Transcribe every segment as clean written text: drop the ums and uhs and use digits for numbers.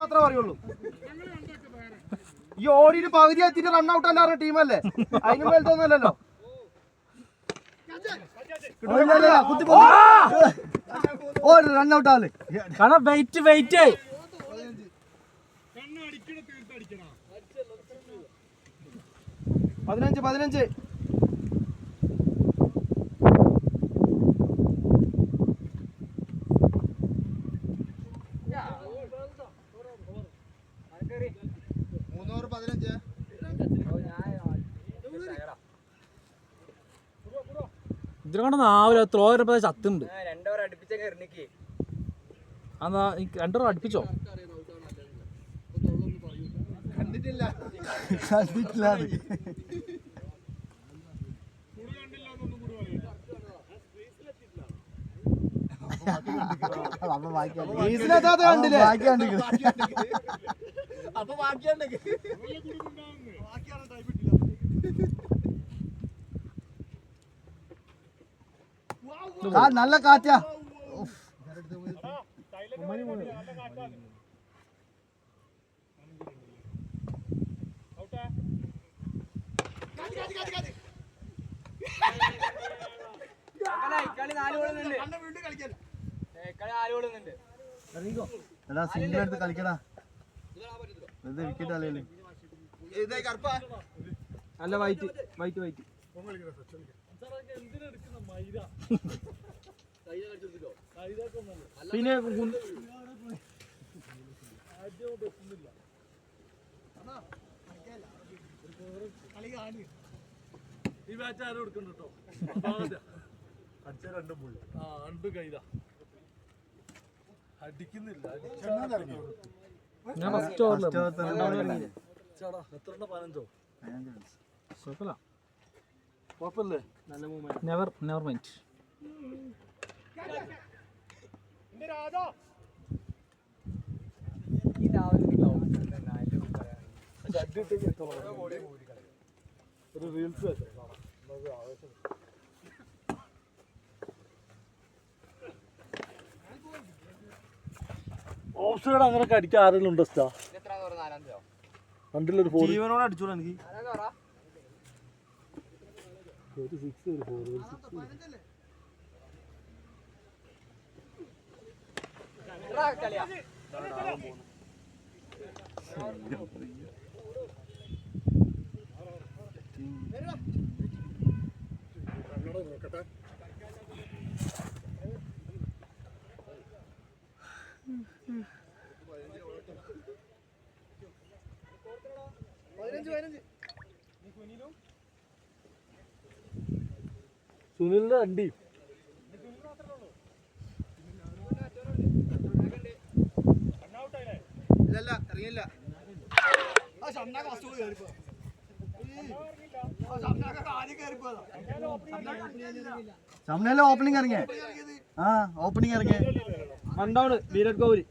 അത്ര പറയുള്ളൂ. ഈ ഓടിയിട്ട് പകുതി എത്തിയിട്ട് റൺ ഔട്ട് അല്ലാത്ത ടീമല്ലേ, അതിന് മേലത്തൊന്നുമല്ലല്ലോ. റൺ ഔട്ട് ആള് കാരണം വെയിറ്റ് 15. ഇതിനെ നാവില്ല ത്രോ വരുമ്പോ ചത്തുണ്ട്. 2 ഓവർ അടുപ്പിച്ചൊക്കെ അതാ 2 ഓവർ അടുപ്പിച്ചോ? കണ്ടിട്ടില്ല. നല്ല കാറ്റാ. എടാ സിംഗിൾ എടുത്ത് കളിക്കടാ. വിക്കറ്റ് അല്ലേ? അല്ല വൈറ്റ്. പിന്നെ ഈ ബാറ്റ് ആരും എടുക്കണ്ട കേട്ടോ. അടിച്ച 2 ബുള്ള് 2 കൈതാ അടിക്കുന്നില്ല. ഞാൻ ഫസ്റ്റ് ഓവറിൽ എത്ര 15 കുഴപ്പമില്ലേ? നല്ല മൂവ്മെന്റ്. Never mind. ഒരു റീൽസ് ഓഫ് സൈഡ് അങ്ങനെയൊക്കെ അടിക്കാൻ ആരെങ്കിലും ഉണ്ടോ? രണ്ടിലൊരു 4 ജീവനോട് അടിച്ചോളൂ എനിക്ക്. ഒരു 6 ഒരു 4 ഒരു 15. സുനിലിന്റെ അണ്ടി ഇല്ല അറിയില്ല. ഷംനയിലെ ഓപ്പണിംഗ് ഇറങ്ങിയ മണ്ടാണ് വിരാട് കോഹ്ലി.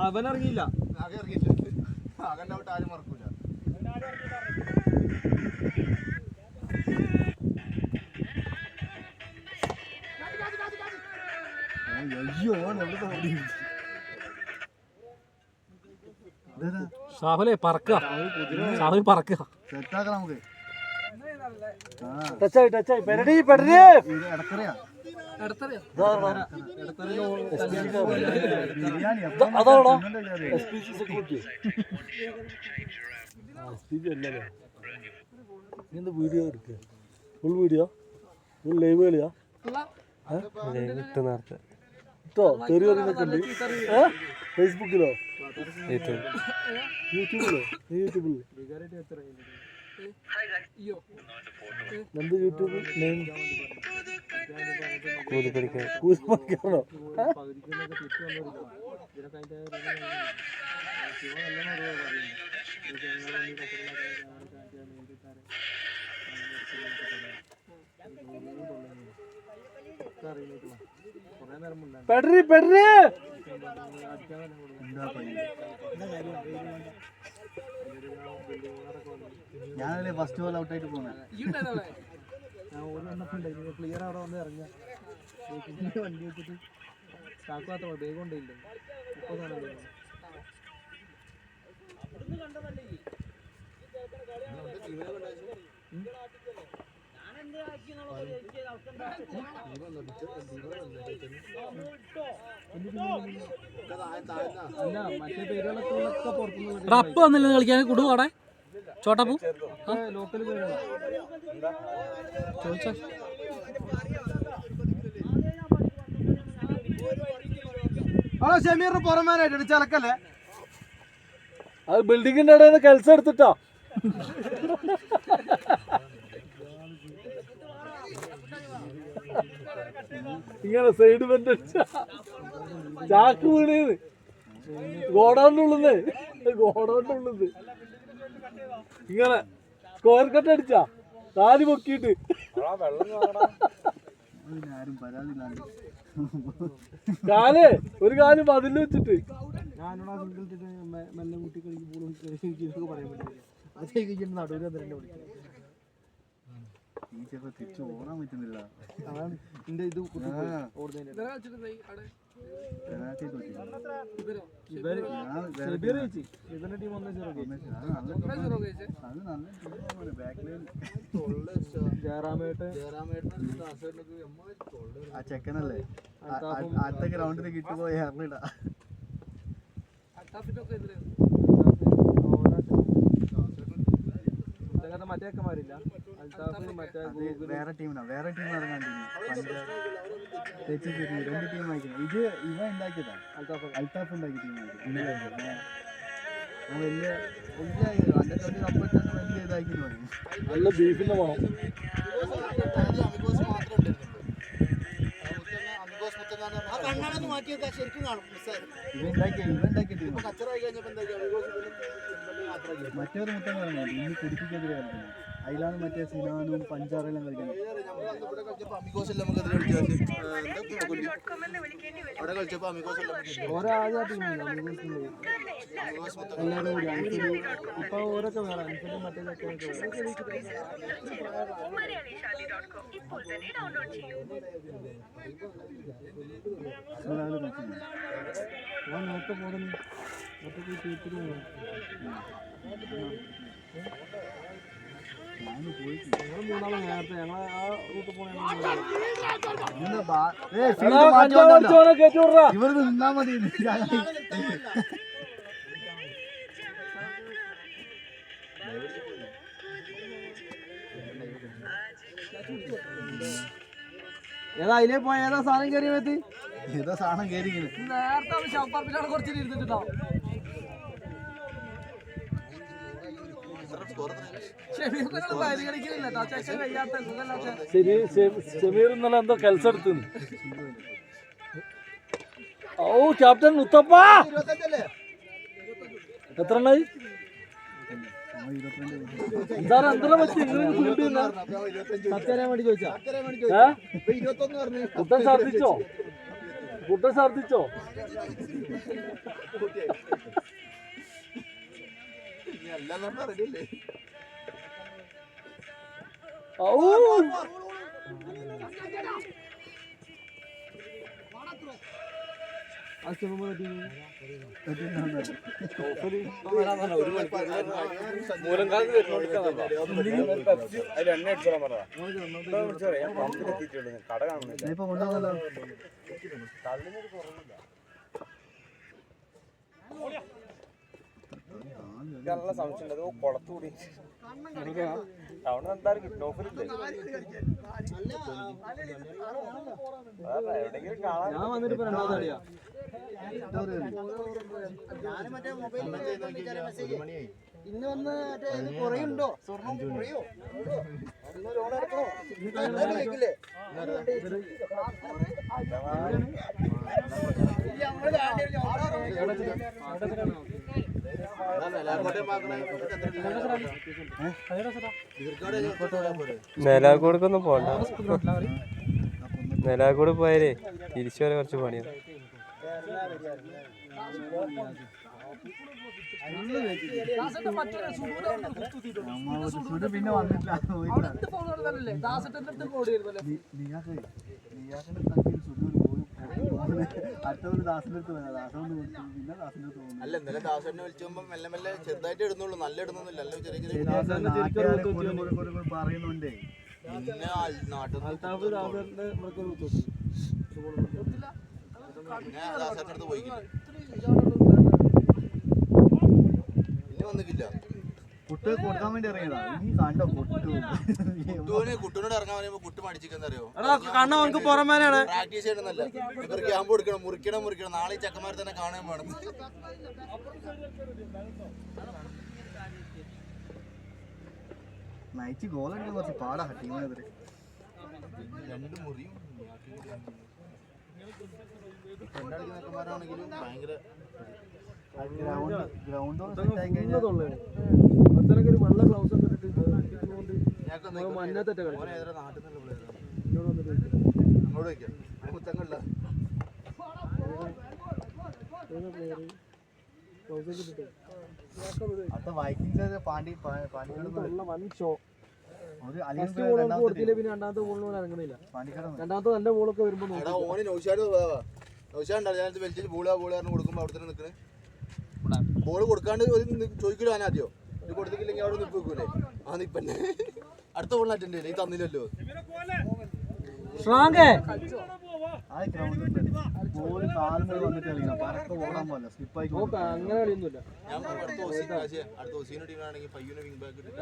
അവൻ ഇറങ്ങിയില്ല. ആരും മറക്കൂല. ഷാഹുലേ പറക്കുക. സെറ്റാക്കാം നമുക്ക്. ടച്ചായി പെരടി അതാണോ എന്താ വീഡിയോ എടുക്കുക? ഫുൾ വീഡിയോ ഫുൾ ലൈവ് കളിയാ? നേരത്തെ ഇട്ടോ തെറി പറയുന്നൊക്കെ ഉണ്ട്. ഫേസ്ബുക്കിലോ യൂട്യൂബിലോ? യൂട്യൂബിൽ എന്ത് യൂട്യൂബ് നെയിം? കൂലിപ്പണിക്കാണോ? പെടറി ഞാനല്ലേ ഫസ്റ്റ് ബോൾ ഔട്ടായിട്ട് പോണേ. ക്ലിയർ അവിടെ വന്ന് ഇറങ്ങിയ വണ്ടി വെച്ചിട്ട് കാക്കുവാത്ത വേഗം കൊണ്ടില്ല അപ്പ് വന്നില്ല കളിക്കാൻ കൊടുക്കും അവിടെ ചോട്ടാപ്പൂ ലോക്കൽ ചോദിച്ചോ ഹലോ ഷമീറിന് പുറമേനായിട്ട് ചിലക്കല്ലേ അത് ബിൽഡിങ്ങിന്റെ ഇടയിൽ നിന്ന് കെൽസ് എടുത്തിട്ടോ ഇങ്ങനെ സൈഡ് ബെൻഡ് ചാക്ക് വീണേന്ന് ഗോഡൗണിനുള്ളത് ഇങ്ങനെ സ്ക്വയർ കട്ട് അടിച്ചാ കാല് പൊക്കിയിട്ട് കാല് ഒരു കാല് മതില് വെച്ചിട്ട് മെല്ലെ കുട്ടി കളിക്കുമ്പോൾ പറയാൻ പറ്റില്ല നടുവിൽ തിരിച്ചു ഓടാൻ പറ്റുന്നില്ല അതാണ് എന്റെ ഇത് ഇവന്റെ ടീം ആ ചെക്കനല്ലേ അടുത്ത ഗ്രൗണ്ടിൽ കിട്ടുപോയി അറിഞ്ഞിടാ മറ്റേ അക്കമാരില്ല വേറെ ടീം ഇറങ്ങാണ്ട് രണ്ട് ടീം ആയിരിക്കും ഇത് ഇവ ഉണ്ടാക്കിയതാ അൽത്താഫ് ഉണ്ടാക്കിയ ടീമായിരിക്കും വലിയ അണ്ടർ അപ്പുറത്ത് വലിയ ഇതാക്കി നല്ല ബീഫിന്റെ വേണം ഇവ ഉണ്ടാക്കിയ ടീം മറ്റൊരു മുത്തം കളിക്കുന്നത് ഇന്ന് കുടിക്കെതിരെ കളിക്കുന്നത് അതിലാണ് മറ്റേ സിനാനും പഞ്ചാറെല്ലാം കളിക്കുന്നത് എല്ലാവരും കൂടി ഇപ്പൊ ഓരോക്കെ വേറെ അനുസരിച്ച് മറ്റേതൊക്കെ ഞാൻ നേരത്തെ പോകുന്നു മൂന്നാളെ നേരത്തെ ഞങ്ങൾ ആ റൂട്ട് ഇവർ നിന്നാ മതി ഏതാ അതിലേ പോയ ഏതാ സാധനം കയറി വെത്തി ഏതാ സാധനം കയറിക്കുന്നു നേരത്തെ ഷോപ്പറപ്പിലാണ് കുറച്ച് ഇരുന്നിട്ടുണ്ടോ ഷമീർ ഇന്നലെ എന്തോ കെൽസെടുത്തു ഓ ക്യാപ്റ്റൻ മുത്തപ്പ എത്ര എണ്ണായി എന്തെല്ലാം പറ്റി സത്യാരാൻ വേണ്ടി ചോദിച്ചാ കുട്ടൻ ഛർദിച്ചോ കൊളത്തൂടി ടൗൺ എന്തായാലും കിട്ടും ഓഫറില്ലേ എവിടെയെങ്കിലും കാണാൻ ഞാൻ വന്നിട്ട് രണ്ടാമതടിയാ ഇന്ന് വന്ന് കുറയുണ്ടോ സ്വർണ്ണം കുറയോ നിലാക്കോടൊന്നും പോണ്ട നിലാക്കോട് പോയാലേ തിരിച്ചു വരെ കുറച്ച് പണിയാണ് പിന്നെ വന്നിട്ടില്ല അടുത്ത ദാസിന്റെ അടുത്ത് പോയാ ദാസം കൊണ്ട് കൊടുത്തു പിന്നെ ദാസിന്റെ അടുത്ത് പോകുന്നു. അല്ല ഇന്നലെ ദാസനെ വിളിച്ചുമ്പോ മെല്ലെ മെല്ലെ ചെറുതായിട്ട് ഇടുന്നുള്ളൂ, നല്ല ഇടുന്നൊന്നുമില്ല. അല്ല ചെറിയ ചെറിയ പറയുന്നുണ്ടേ പിന്നെ നാട്ടിൽ പിന്നെ ദാസന്റെ അടുത്ത് പോയിക്കില്ല, പിന്നെ വന്നിട്ടില്ല. കുട്ടി കൊടുക്കാൻ വേണ്ടി ഇറങ്ങിയതാ. നീ കണ്ടോ കുട്ടൂനോട് ഇറങ്ങാൻ പറയുമ്പോ കുട്ടി മടിച്ചിരിക്കുന്നറിയോ? പുറമേനാണ് പ്രാക്ടീസ് ചെയ്യണമെന്നല്ല, ഇവർ ക്യാമ്പ് കൊടുക്കണം, മുറിക്കണം. നാളെ ഈ ചെക്കന്മാരെ തന്നെ കാണാൻ വേണം. നയിച്ച് ഗോൾ അടിക്കാൻ കുറച്ച് പാടാ ടീമിനെതിരെ. രണ്ട് മുറിയും ചെക്കന്മാരാണെങ്കിലും ഭയങ്കര ഗ്രൗണ്ട് വെള്ള ഗ്ലൗസ് ഒക്കെ ഇട്ടിട്ട് മഞ്ഞത്തെറ്റ കളി നാട്ടിൽ നിന്നുള്ള അങ്ങോട്ട് വയ്ക്കാം മുത്തങ്ങളില്ല. അടുത്ത വൈക്കിങ്സ് പാണ്ടി വൻ ഷോ. കൊടുത്തില്ല, പിന്നെ രണ്ടാമത്തെ ബോളിന് ഇറങ്ങണില്ല. രണ്ടാമത്തെ നല്ല ബോളൊക്കെ വരുമ്പോ ഓന് നൗഷാദ് വലിച്ചിട്ട് ബോളാ കൊടുക്കുമ്പോ അവിടെ തന്നെ നിൽക്കണേ. ബോള് കൊടുക്കാണ്ട് ചോദിക്കലോ ആദ്യോ ഇത് കൊടുത്തില്ലെങ്കിൽ അവിടെ നിപ്പ് വെക്കൂലേ? ആ നിപ്പന്നെ അടുത്ത ബോളിന് അറ്റൻഡ് ചെയ്യില്ല, ഈ തന്നില്ലല്ലോ. അങ്ങനെ കളിയൊന്നുമില്ല. ഞാൻ അടുത്ത ഓസീന ടീമാണെങ്കിൽ പയ്യൂനെ വിങ് ബാക്ക് ഇട്ടിട്ട്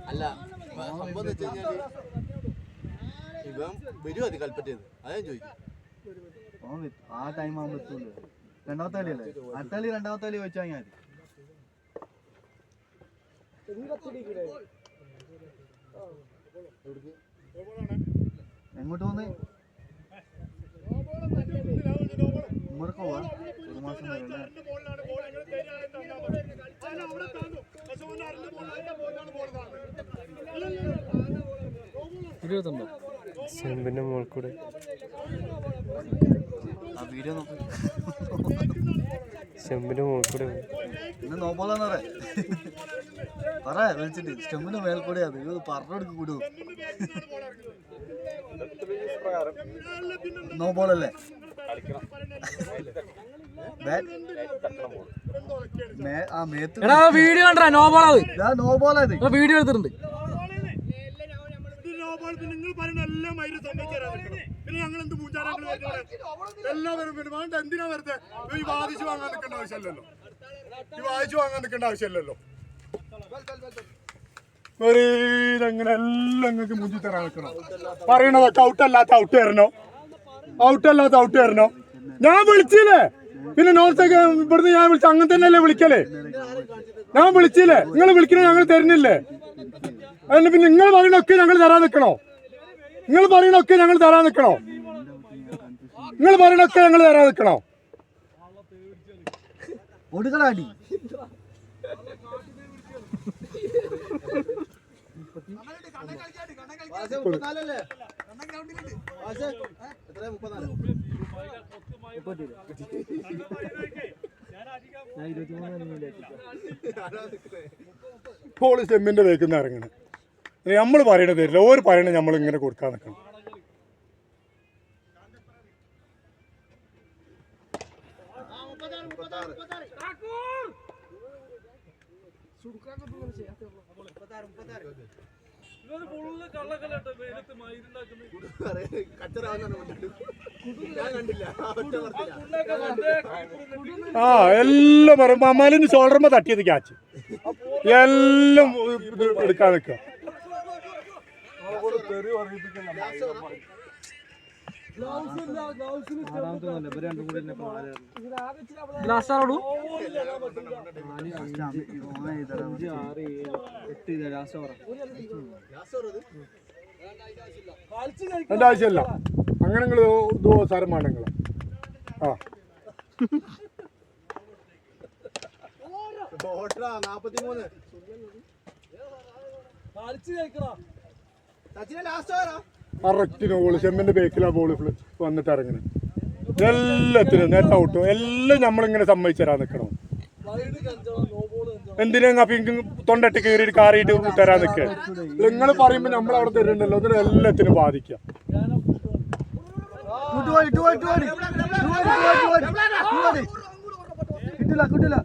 അല്ല സംഭവം എന്ന് വെച്ച് കഴിഞ്ഞാല് ഇവൻ വരുമോ അത് കൽപ്പറ്റേത്, അതാ ഞാൻ ചോദിക്കും. ആ ടൈം ആകുമ്പോ എത്തൂല്ലോ. രണ്ടാമത്തെ കളിയല്ലേ? അടുത്ത കളി രണ്ടാമത്തെ കളി ചോദിച്ചാൽ മതി. എങ്ങോട്ട് പോന്ന്? ഉമ്മർക്ക് പോവാ. ഒരു മാസം വരെ അല്ലേ? ചെമ്പിന്റെ മുകളിൽ കൂടെ ആ വീഡിയോ നോക്ക്. ചെമ്പിന്റെ മുകളിൽ കൂടെ ഇന്ന് നോമ്പോളാന്ന് പറ വിളിച്ചിട്ട് സ്റ്റെമ്മിന് മേൽക്കൂടെ അത് ഇത് പറഞ്ഞെടുക്ക് കൂടു. നോബോളല്ലേ? വീഡിയോ കണ്ടാ നോബോളത് നോബോളത് വീഡിയോ എടുത്തിട്ടുണ്ട്. നിങ്ങൾ പറയുന്ന എല്ലാം മൈര് സംബന്ധിച്ചു പിന്നെ ഞങ്ങൾ എന്ത് മൂച്ചാരങ്ങൾ എല്ലാവരും വേണ്ട. എന്തിനാ വെറുതെ ഈ വാദിച്ചു വാങ്ങാൻ നിൽക്കേണ്ട ആവശ്യമില്ലല്ലോ, അങ്ങനെ എല്ലാം നിങ്ങൾക്ക് മുഞ്ചി തരാൻ നിൽക്കണം. പറയണതൊക്കെ ഔട്ടല്ലാത്ത ഔട്ട് തരണോ. ഞാൻ വിളിച്ചില്ലേ, പിന്നെ നോർത്തൊക്കെ ഇവിടുന്ന് ഞാൻ വിളിച്ച അങ്ങനെ തന്നെയല്ലേ വിളിക്കലേ? ഞാൻ വിളിച്ചില്ലേ, നിങ്ങൾ വിളിക്കണേ ഞങ്ങൾ തരുന്നില്ലേ? അതിന് പിന്നെ നിങ്ങൾ പറയണൊക്കെ ഞങ്ങൾ തരാൻ നിൽക്കണോ? ഒടുകളാടി ഇപ്പോൾ സ്റ്റെമ്മിന്റെ വേക്കുന്ന ഇറങ്ങണം. നമ്മൾ പറയണത് തരില്ല, ഓര് പറയണത് നമ്മൾ ഇങ്ങനെ കൊടുക്കാൻ നിൽക്കണം. ആ എല്ലാം പറയുമ്പോ അമ്മാലിന് ഷോൾഡർമ തട്ടിയത് ക്യാച്ച് എല്ലാം എടുക്കാൻ നിൽക്കുക. എന്റെ ആവശ്യമല്ല, അങ്ങനെ നിങ്ങൾ സാരം വേണ്ട നിങ്ങൾ. ആ 43 കറക്റ്റിന് ബോള് ചെമ്മിന്റെ ബേക്കിലാ ബോള് വന്നിട്ട് ഇറങ്ങണം. എല്ലാത്തിനും നേരത്തെ ഔട്ടും എല്ലാം നമ്മളിങ്ങനെ സമ്മതിച്ചു തരാൻ നിൽക്കണം. എന്തിനാ അപ്പൊ തൊണ്ടട്ട് കീറിയിട്ട് കാറിയിട്ട് തരാൻ നിൽക്കുക? നിങ്ങൾ പറയുമ്പോ നമ്മൾ അവിടെ തരുന്നുണ്ടല്ലോ, അതിന് എല്ലാത്തിനും ബാധിക്കാം. കിട്ടില്ല